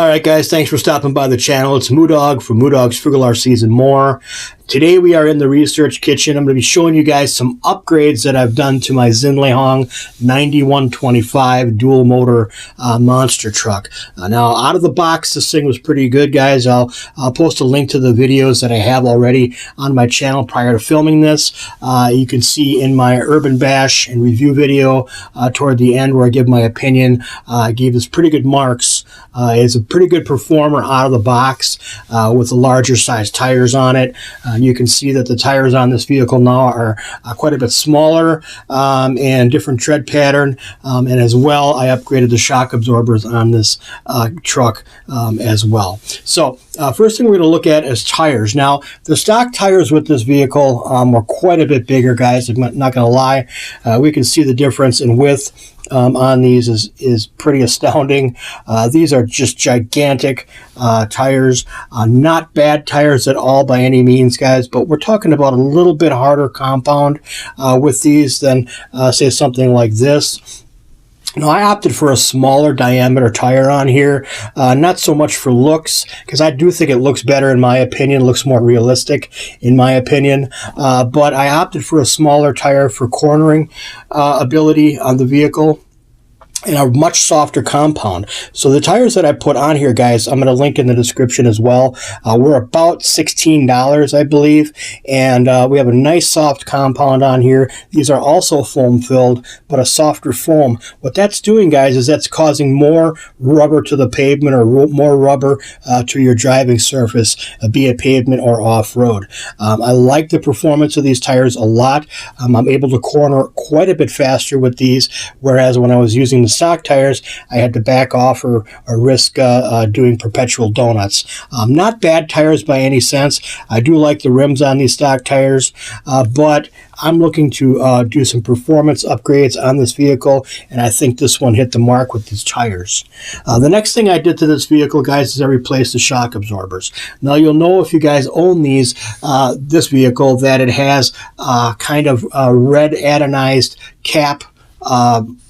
All right, guys, thanks for stopping by the channel. It's Moodog from Moodog's Frugal RCs and more. Today we are in the research kitchen. I'm going to be showing you guys some upgrades that I've done to my Xinlehong 9125 dual motor monster truck. Now, out of the box, this thing was pretty good, guys. I'll post a link to the videos that I have already on my channel prior to filming this. You can see in my Urban Bash and review video toward the end where I give my opinion. I gave this pretty good marks. It's a pretty good performer out of the box with the larger size tires on it. You can see that the tires on this vehicle now are quite a bit smaller and different tread pattern. And as well, I upgraded the shock absorbers on this truck as well. So first thing we're going to look at is tires. Now, the stock tires with this vehicle were quite a bit bigger, guys. I'm not going to lie. We can see the difference in width on these is pretty astounding. These are just gigantic tires. Not bad tires at all by any means, guys, but we're talking about a little bit harder compound with these than say something like this. Now, I opted for a smaller diameter tire on here, not so much for looks, because I do think it looks better in my opinion, it looks more realistic in my opinion, but I opted for a smaller tire for cornering ability on the vehicle and a much softer compound. So the tires that I put on here, guys, I'm going to link in the description as well. We're about $16, I believe, and we have a nice soft compound on here. These are also foam filled, but a softer foam. What that's doing, guys, is that's causing more rubber to the pavement or more rubber to your driving surface, be it pavement or off-road. I like the performance of these tires a lot. I'm able to corner quite a bit faster with these, whereas when I was using the stock tires, I had to back off or risk doing perpetual donuts. Not bad tires by any sense. I do like the rims on these stock tires, but I'm looking to do some performance upgrades on this vehicle, and I think this one hit the mark with these tires. The next thing I did to this vehicle, guys, is I replaced the shock absorbers. Now, you'll know if you guys own these, this vehicle, that it has kind of red anodized cap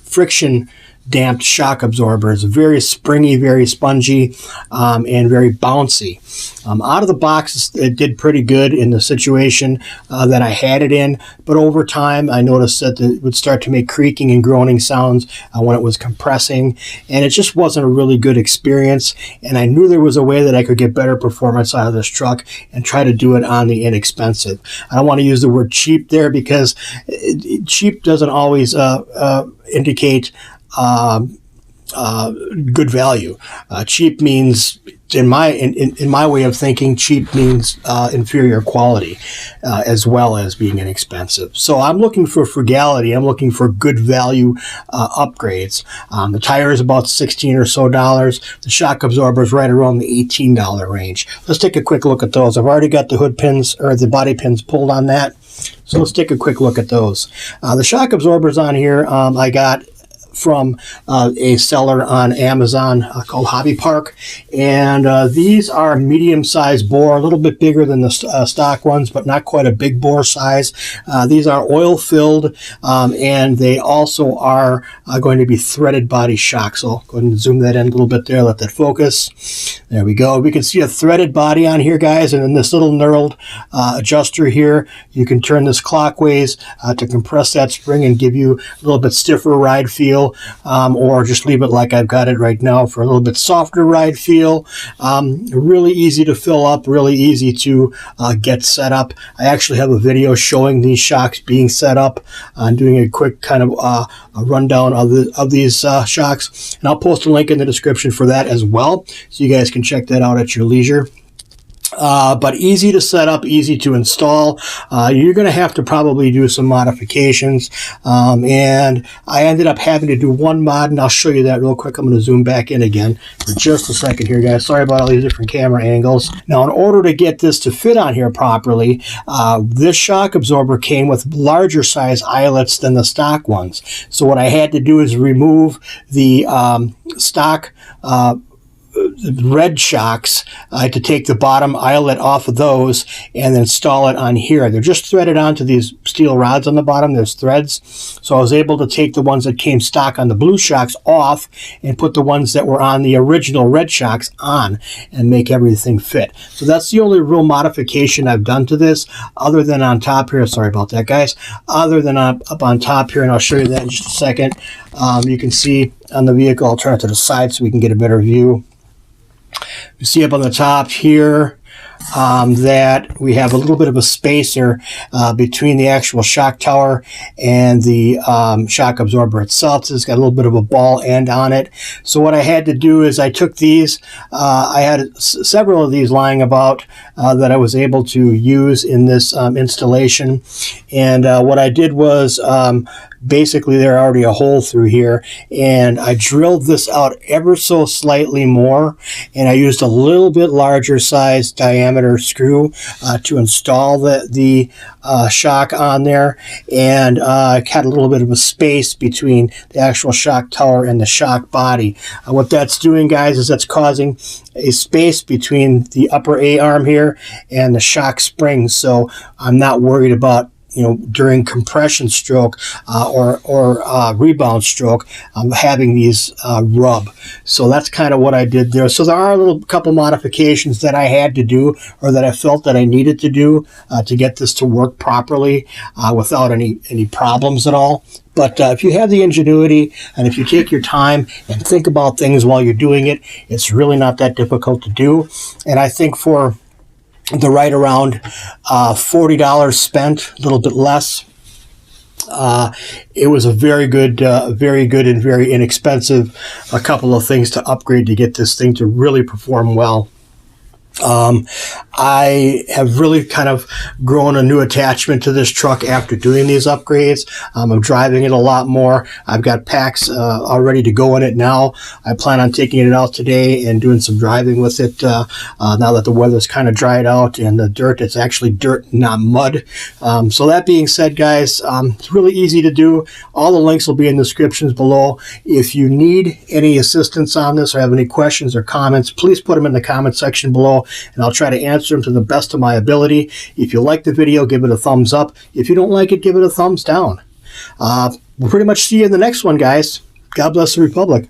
friction damped shock absorbers, very springy, very spongy, and very bouncy. Out of the box, it did pretty good in the situation that I had it in, but over time I noticed that it would start to make creaking and groaning sounds when it was compressing, and it just wasn't a really good experience, and I knew there was a way that I could get better performance out of this truck and try to do it on the inexpensive. I don't want to use the word cheap there because cheap doesn't always indicate good value. Cheap means, in my way of thinking, cheap means inferior quality as well as being inexpensive. So I'm looking for frugality. I'm looking for good value upgrades. The tire is about $16 or so. The shock absorber is right around the $18 range. Let's take a quick look at those. I've already got the hood pins or the body pins pulled on that. So let's take a quick look at those. The shock absorbers on here I got from a seller on Amazon called Hobby Park, and these are medium-sized bore, a little bit bigger than the stock ones, but not quite a big bore size. These are oil-filled, and they also are going to be threaded body shock. So I'll go ahead and zoom that in a little bit there, let that focus. There we go. We can see a threaded body on here, guys, and then this little knurled adjuster here. You can turn this clockwise to compress that spring and give you a little bit stiffer ride feel. Or just leave it like I've got it right now for a little bit softer ride feel. Really easy to fill up, really easy to get set up. I actually have a video showing these shocks being set up and doing a quick kind of a rundown of these shocks. And I'll post a link in the description for that as well, so you guys can check that out at your leisure. But easy to set up, easy to install. You're going to have to probably do some modifications, and I ended up having to do one mod, and I'll show you that real quick. I'm going to zoom back in again for just a second here, guys. Sorry about all these different camera angles. Now, in order to get this to fit on here properly, this shock absorber came with larger size eyelets than the stock ones. So what I had to do is remove the stock red shocks. I had to take the bottom eyelet off of those and then install it on here. They're just threaded onto these steel rods on the bottom. There's threads. So I was able to take the ones that came stock on the blue shocks off and put the ones that were on the original red shocks on and make everything fit. So that's the only real modification I've done to this, other than on top here. Sorry about that, guys. Other than up on top here, and I'll show you that in just a second. You can see on the vehicle, I'll turn it to the side so we can get a better view. You see up on the top here that we have a little bit of a spacer between the actual shock tower and the shock absorber itself. So it's got a little bit of a ball end on it. So what I had to do is I took these, I had several of these lying about that I was able to use in this installation. And what I did was basically there's already a hole through here, and I drilled this out ever so slightly more, and I used a little bit larger size diameter screw to install the shock on there, and I had a little bit of a space between the actual shock tower and the shock body. What that's doing, guys, is that's causing a space between the upper A-arm here and the shock springs, so I'm not worried about, you know, during compression stroke or rebound stroke, having these rub. So that's kind of what I did there. So there are a couple modifications that I had to do, or that I felt that I needed to do to get this to work properly without any problems at all. But if you have the ingenuity and if you take your time and think about things while you're doing it, it's really not that difficult to do. And I think for the right around $40 spent, a little bit less, it was a very good and very inexpensive a couple of things to upgrade to get this thing to really perform well. I have really kind of grown a new attachment to this truck after doing these upgrades. I'm driving it a lot more. I've got packs all ready to go in it now. I plan on taking it out today and doing some driving with it now that the weather's kind of dried out and the dirt, it's actually dirt, not mud. So that being said, guys, it's really easy to do. All the links will be in the descriptions below. If you need any assistance on this or have any questions or comments, please put them in the comment section below, and I'll try to answer them to the best of my ability. If you like the video, give it a thumbs up. If you don't like it, give it a thumbs down. We'll pretty much see you in the next one, guys. God bless the Republic.